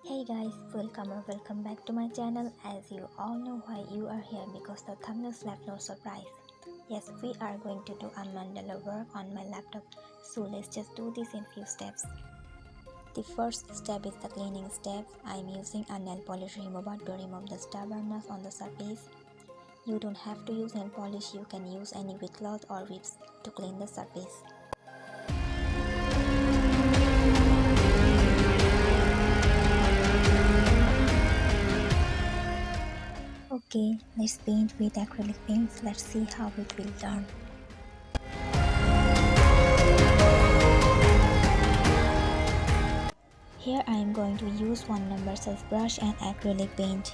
Hey guys, welcome or welcome back to my channel. As you all know why you are here because the thumbnails left no surprise. Yes, we are going to do a mandala work on my laptop. So let's just do this in few steps. The first step is the cleaning step. I am using a nail polish remover to remove the stubbornness on the surface. You don't have to use nail polish, you can use any wet cloth or whips to clean the surface. Okay, let's paint with acrylic paints. Let's see how it will turn. Here I am going to use 1 number size brush and acrylic paint.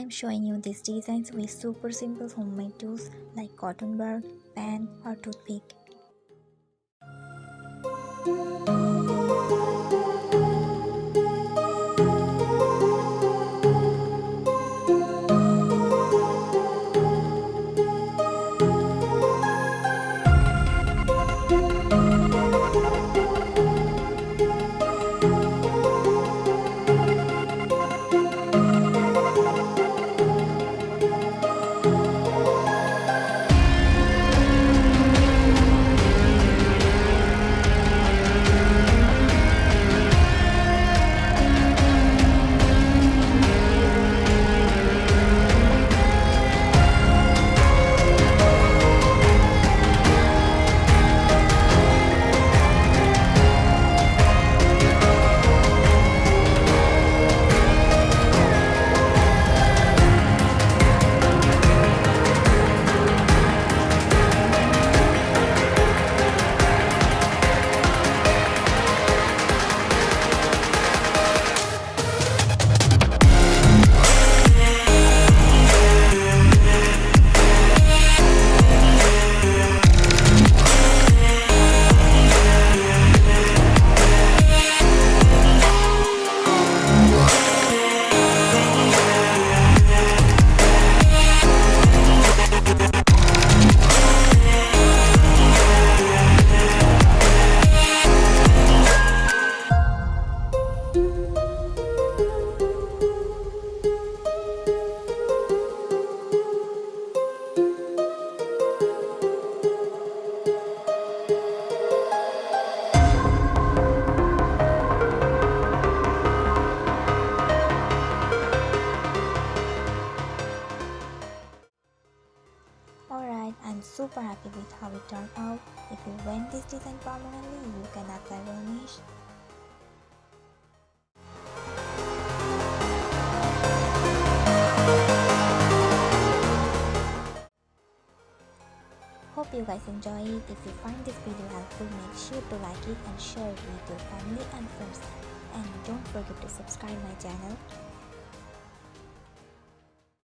I'm showing you these designs with super simple homemade tools like cotton bud, pen or toothpick. Alright, I'm super happy with how it turned out. If you want this design permanently, you can apply varnish. Hope you guys enjoy it. If you find this video helpful, make sure to like it and share it with your family and friends. And don't forget to subscribe my channel.